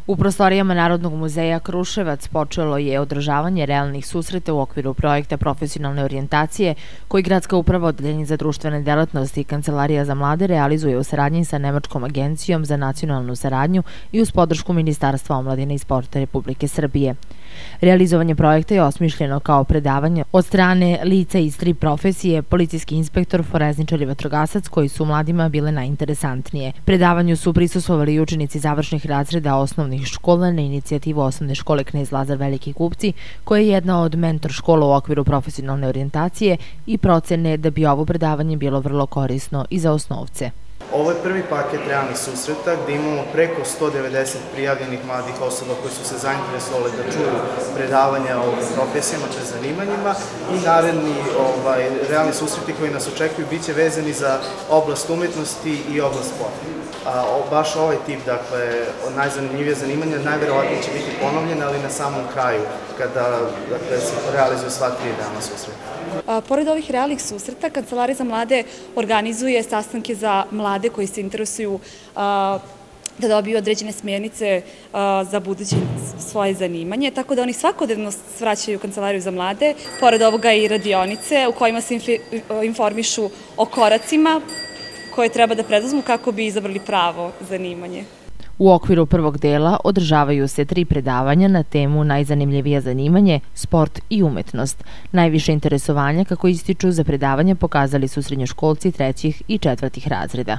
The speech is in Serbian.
U prostorijama Narodnog muzeja Kruševac počelo je održavanje realnih susreta u okviru projekta profesionalne orijentacije koji Gradska uprava Odeljenje za društvene delatnosti i Kancelarija za mlade realizuje u saradnji sa Nemačkom agencijom za nacionalnu saradnju i uz podršku Ministarstva omladine i sporta Republike Srbije. Realizovanje projekta je osmišljeno kao predavanje od strane lica iz 3 profesije, policijski inspektor, forezničar i vatrogasac, koji su mladima bile najinteresantnije. Predavanju su prisustvovali i učenici završnih razreda osnovnih škola na inicijativu Osnovne škole Knez Lazar Veliki Kupci, koja je jedna od mentor škola u okviru profesionalne orijentacije i procene da bi ovo predavanje bilo vrlo korisno i za osnovce. Ovo je prvi paket realnih susreta gde imamo preko 190 prijavljenih mladih osoba koji su se zainteresovali da čuju predavanja o profesijama te zanimanjima i naredni realni susreti koji nas očekuju biće vezani za oblast umetnosti i oblast sporta. Baš ovaj tip, dakle, najzanimljivije zanimanja najverovatnije će biti ponovljene, ali na samom kraju, kada se realizuju sva 3 realna susreta. Pored ovih realnih susreta, Kancelarija za mlade organizuje sastanke za mlade koji se interesuju da dobiju određene smjernice za buduće svoje zanimanje, tako da oni svakodnevno svraćaju u Kancelariju za mlade, pored ovoga i radionice u kojima se informišu o koracima koje treba da preduzmu kako bi izabrali pravo zanimanje. U okviru prvog dela održavaju se 3 predavanja na temu najzanimljivije zanimanje, sport i umetnost. Najviše interesovanja, kako ističu, za predavanje pokazali su srednjoškolci 3. i 4. razreda.